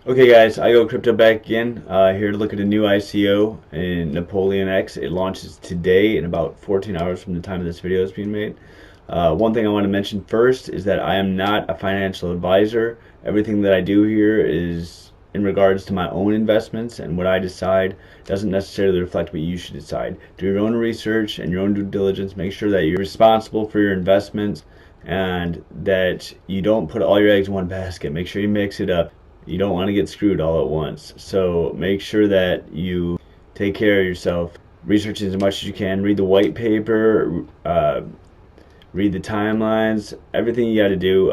Okay guys, I go crypto back again, here to look at a new ICO in NaPoleon X. It launches today in about 14 hours from the time this video is being made. One thing I want to mention first is that I am not a financial advisor. Everything that I do here is in regards to my own investments, and what I decide doesn't necessarily reflect what you should decide. Do your own research and your own due diligence. Make sure that you're responsible for your investments and that you don't put all your eggs in one basket. Make sure you mix it up. You don't want to get screwed all at once. So make sure that you take care of yourself. Research as much as you can. Read the white paper. Read the timelines. Everything you got to do.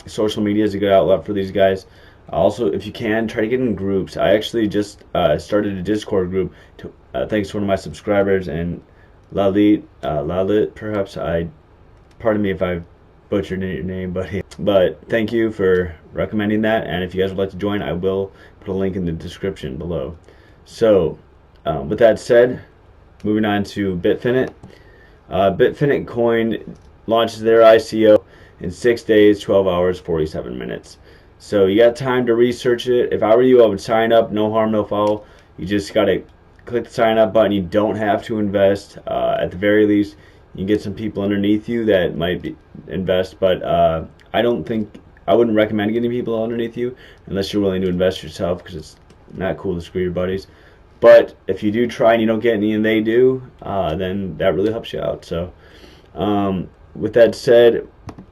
Social media is a good outlet for these guys. Also, if you can, try to get in groups. I actually just started a Discord group thanks to one of my subscribers, and Lalit, perhaps. Pardon me if I butchered your name, buddy. But thank you for recommending that, and if you guys would like to join, I will put a link in the description below. So, with that said, moving on to Bitfinet. Bitfinet coin launches their ICO in 6 days, 12 hours, 47 minutes. So you got time to research it. If I were you, I would sign up. No harm, no foul. You just got to click the sign up button. You don't have to invest. At the very least, you can get some people underneath you that might invest, but I wouldn't recommend getting people underneath you unless you're willing to invest yourself, because it's not cool to screw your buddies. But if you do try and you don't get any and they do, then that really helps you out. So with that said, I'm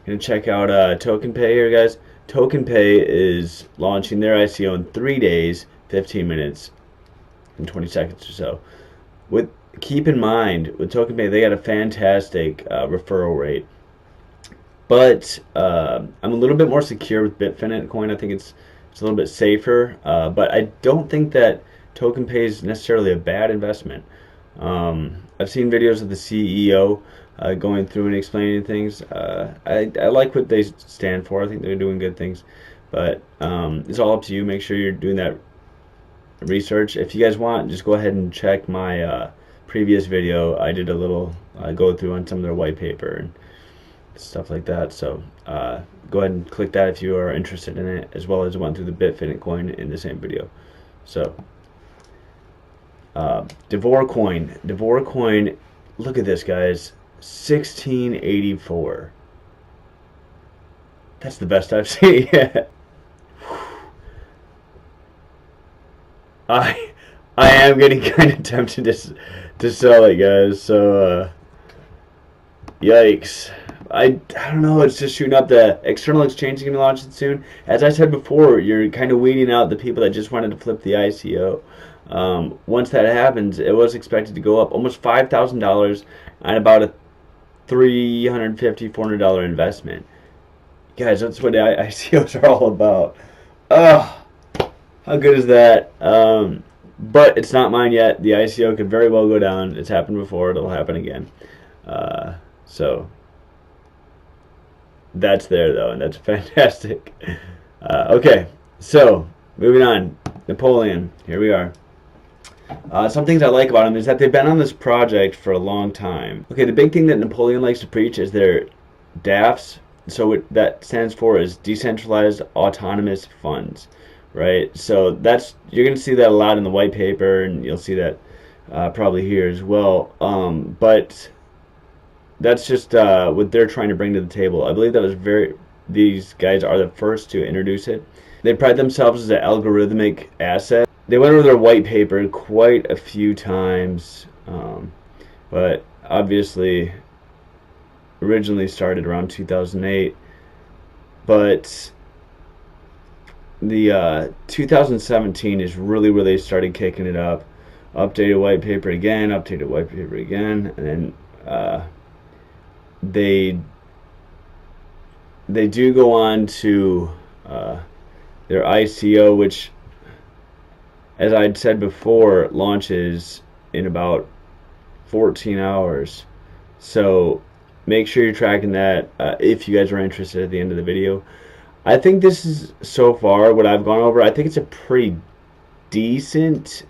gonna check out TokenPay here, guys. TokenPay is launching their ICO in 3 days, 15 minutes, and 20 seconds or so. Keep in mind, with TokenPay, they got a fantastic referral rate. But I'm a little bit more secure with Bitfinet coin. I think it's a little bit safer. But I don't think that TokenPay is necessarily a bad investment. I've seen videos of the CEO going through and explaining things. I like what they stand for. I think they're doing good things. But it's all up to you. Make sure you're doing that research. If you guys want, just go ahead and check my previous video. I did a little go through on some of their white paper and stuff like that. So go ahead and click that if you are interested in it, as well as went through the Bitfinet coin in the same video. So Davor coin, look at this, guys. 1684. That's the best I've seen yet. I I am getting kind of tempted to sell it, guys. So yikes. I don't know. It's just shooting up. The external exchange is going to be launching soon. As I said before, you're kind of weeding out the people that just wanted to flip the ICO. Once that happens, it was expected to go up almost $5,000 on about a $350, $400 investment. Guys, that's what ICOs are all about. Ugh, how good is that? But it's not mine yet. The ICO could very well go down. It's happened before. It'll happen again. So that's there, though, and that's fantastic. Okay, so moving on. NaPoleon. Here we are. Some things I like about them is that they've been on this project for a long time. Okay, the big thing that NaPoleon likes to preach is their DAFs. So what that stands for is Decentralized Autonomous Funds, right? So you're going to see that a lot in the white paper, and you'll see that probably here as well. But that's just what they're trying to bring to the table. I believe these guys are the first to introduce it. They pride themselves as an algorithmic asset. They went over their white paper quite a few times, but obviously originally started around 2008, but the 2017 is really where they started kicking it up. Updated white paper again, updated white paper again, and then they do go on to their ICO, which, as I'd said before, launches in about 14 hours. So make sure you're tracking that if you guys are interested at the end of the video. I think this is, so far, what I've gone over, I think it's a pretty decent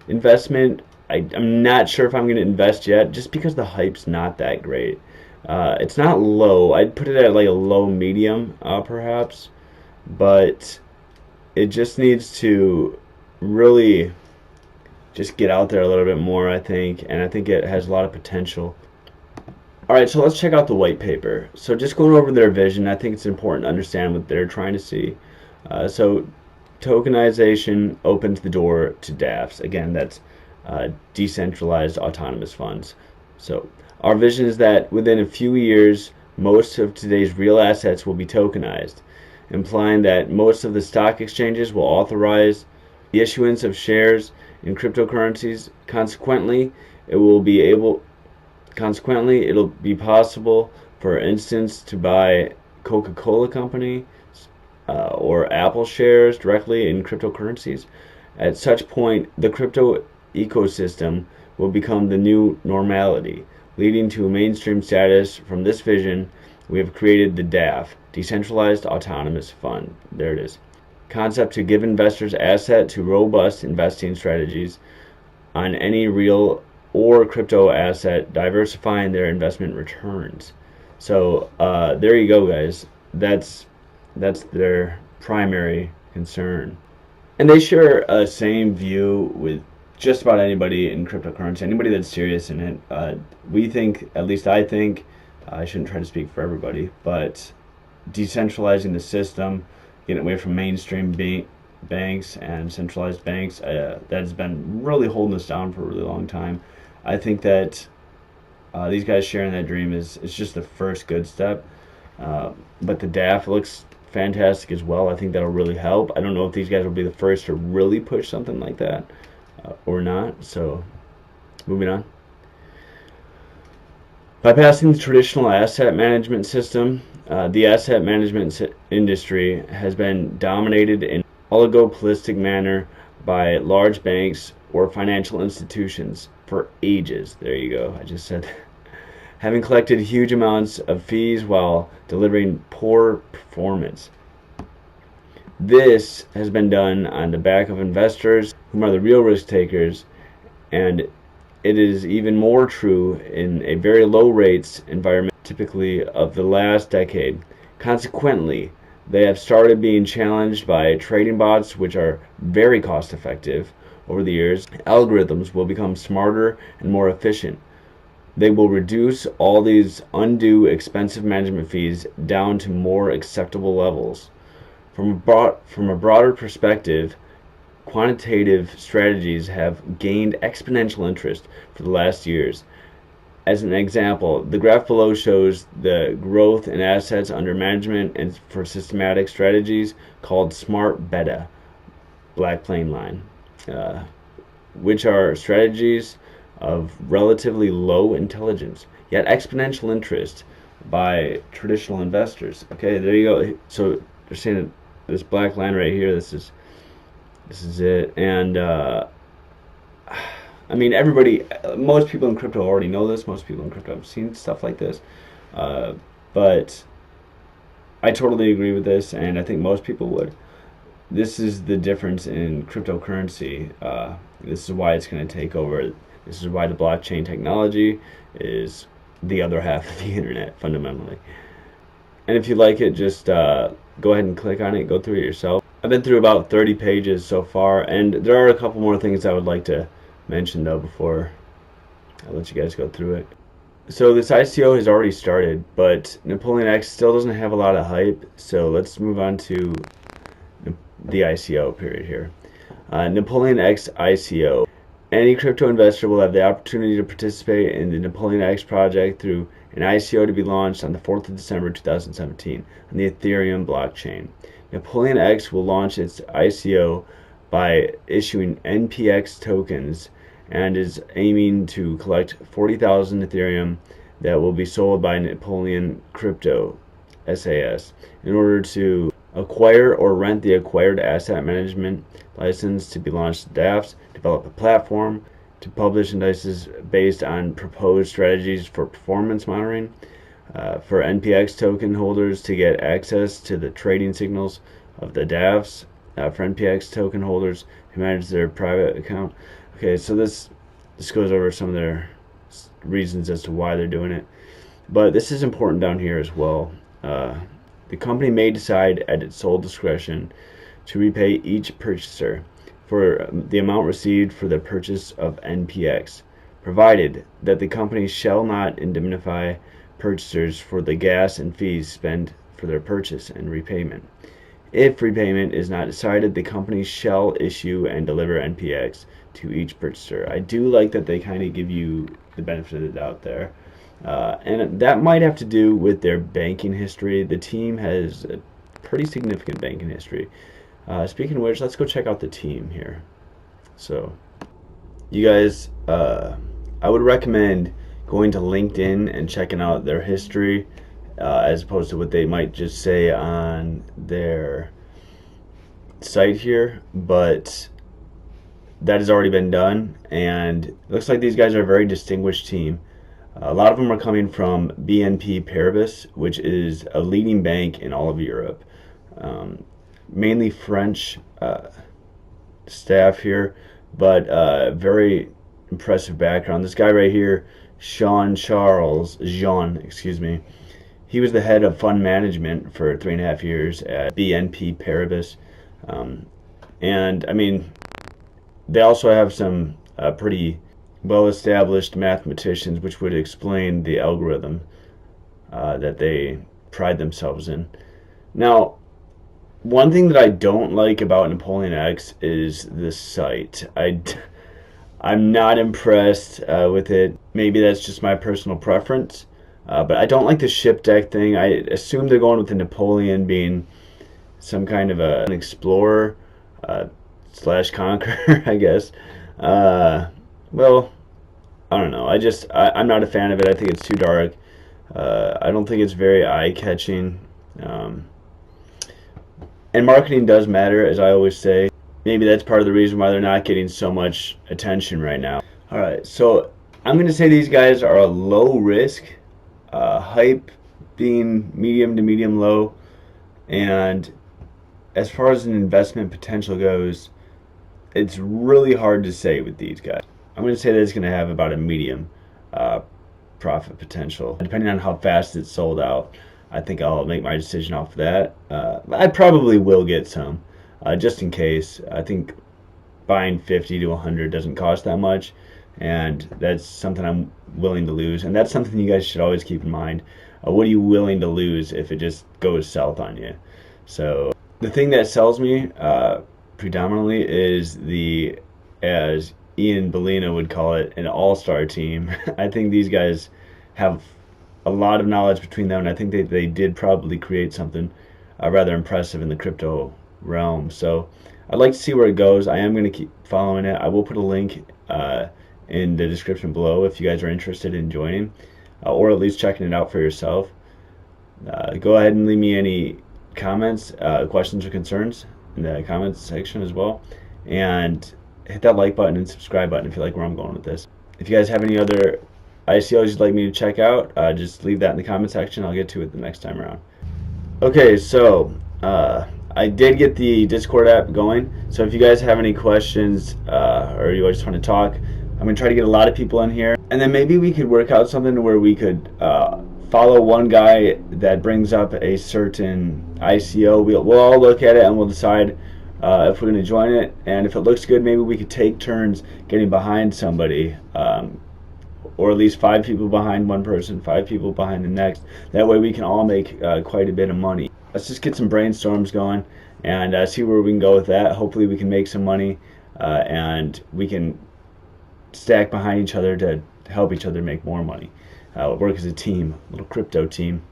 investment. I'm not sure if I'm going to invest yet, just because the hype's not that great. It's not low. I'd put it at like a low medium, perhaps. but it just needs to really just get out there a little bit more, I think, and I think it has a lot of potential. Alright, so let's check out the white paper. So just going over their vision, I think it's important to understand what they're trying to see. So tokenization opens the door to DAFs. Again, that's decentralized autonomous funds. So our vision is that within a few years, most of today's real assets will be tokenized, implying that most of the stock exchanges will authorize the issuance of shares in cryptocurrencies. Consequently, it'll be possible, for instance, to buy Coca-Cola Company or Apple shares directly in cryptocurrencies. At such point, the crypto ecosystem will become the new normality, leading to a mainstream status. From this vision, we have created the DAF, Decentralized Autonomous Fund. There it is. Concept to give investors access to robust investing strategies on any real or crypto asset, diversifying their investment returns. So there you go, guys. That's their primary concern, and they share a same view with just about anybody in cryptocurrency, anybody that's serious in it. We think, at least I think, I shouldn't try to speak for everybody, but decentralizing the system, getting away from mainstream banks and centralized banks, that's been really holding us down for a really long time. I think that these guys sharing that dream is just the first good step. But the DAF looks fantastic as well. I think that'll really help. I don't know if these guys will be the first to really push something like that or not. So moving on. Bypassing the traditional asset management system, the asset management industry has been dominated in oligopolistic manner by large banks or financial institutions for ages. There you go. I just said that. Having collected huge amounts of fees while delivering poor performance. This has been done on the back of investors, whom are the real risk takers, and it is even more true in a very low rates environment, typically of the last decade. Consequently, they have started being challenged by trading bots, which are very cost effective. Over the years, algorithms will become smarter and more efficient. They will reduce all these undue expensive management fees down to more acceptable levels. From a broader perspective, quantitative strategies have gained exponential interest for the last years. As an example, the graph below shows the growth in assets under management and for systematic strategies called smart beta, black plain line, which are strategies of relatively low intelligence yet exponential interest by traditional investors. Okay, there you go. So they're saying that this black line right here, this is it. And I mean, most people in crypto already know this. Most people in crypto have seen stuff like this, but I totally agree with this, and I think most people would. This is the difference in cryptocurrency. This is why it's going to take over. This is why the blockchain technology is the other half of the internet, fundamentally. And if you like it, just go ahead and click on it, go through it yourself. I've been through about 30 pages so far, and there are a couple more things I would like to mention though before I let you guys go through it. So this ICO has already started, but NaPoleon X still doesn't have a lot of hype, so let's move on to the ICO period here. NaPoleon X ICO. Any crypto investor will have the opportunity to participate in the NaPoleon X project through an ICO to be launched on the 4th of December 2017 on the Ethereum blockchain. NaPoleon X will launch its ICO by issuing NPX tokens and is aiming to collect 40,000 Ethereum that will be sold by Napoleon Crypto SAS in order to acquire or rent the acquired asset management license to be launched DAFs, develop a platform to publish indices based on proposed strategies for performance monitoring, for NPX token holders to get access to the trading signals of the DAFs, for NPX token holders who manage their private account. Okay, so this goes over some of their reasons as to why they're doing it, but this is important down here as well. The company may decide at its sole discretion to repay each purchaser for the amount received for the purchase of NPX, provided that the company shall not indemnify purchasers for the gas and fees spent for their purchase and repayment. If repayment is not decided, the company shall issue and deliver NPX to each purchaser. I do like that they kind of give you the benefit of the doubt there. And that might have to do with their banking history. The team has a pretty significant banking history. Speaking of which, let's go check out the team here. So, you guys, I would recommend going to LinkedIn and checking out their history, as opposed to what they might just say on their site here. But that has already been done, and it looks like these guys are a very distinguished team. A lot of them are coming from BNP Paribas, which is a leading bank in all of Europe. Mainly French staff here, but very impressive background. This guy right here, Jean, excuse me, he was the head of fund management for 3.5 years at BNP Paribas. And I mean, they also have some pretty well-established mathematicians, which would explain the algorithm that they pride themselves in. Now, one thing that I don't like about NaPoleon X is the site. I'm not impressed with it. Maybe that's just my personal preference, but I don't like the ship deck thing. I assume they're going with the Napoleon being some kind of an explorer slash conqueror, I guess. Well, I don't know. I'm not a fan of it. I think it's too dark. I don't think it's very eye-catching. And marketing does matter, as I always say. Maybe that's part of the reason why they're not getting so much attention right now. Alright, so I'm going to say these guys are a low risk, hype being medium to medium low, and as far as an investment potential goes, it's really hard to say with these guys. I'm going to say that it's going to have about a medium profit potential, depending on how fast it's sold out. I think I'll make my decision off of that. I probably will get some, just in case. I think buying 50 to 100 doesn't cost that much, and that's something I'm willing to lose. And that's something you guys should always keep in mind. What are you willing to lose if it just goes south on you? So the thing that sells me predominantly is as Ian Bellina would call it, an all-star team. I think these guys have a lot of knowledge between them, and I think they did probably create something rather impressive in the crypto realm. So I'd like to see where it goes. I am going to keep following it. I will put a link in the description below if you guys are interested in joining, or at least checking it out for yourself. Go ahead and leave me any comments, questions, or concerns in the comments section as well, and hit that like button and subscribe button if you like where I'm going with this. If you guys have any other ICOs you'd like me to check out, just leave that in the comment section. I'll get to it the next time around. Okay, so I did get the Discord app going, so if you guys have any questions or you just want to talk, I'm going to try to get a lot of people in here, and then maybe we could work out something where we could follow one guy that brings up a certain ICO. We'll all look at it and we'll decide if we're going to join it, and if it looks good, maybe we could take turns getting behind somebody, or at least 5 people behind one person, 5 people behind the next. That way we can all make quite a bit of money. Let's just get some brainstorms going and see where we can go with that. Hopefully we can make some money, and we can stack behind each other to help each other make more money. Work as a team, a little crypto team.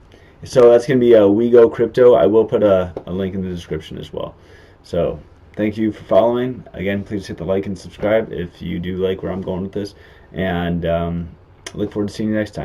So that's going to be We Go Crypto. I will put a link in the description as well. So thank you for following. Again, please hit the like and subscribe if you do like where I'm going with this. And look forward to seeing you next time.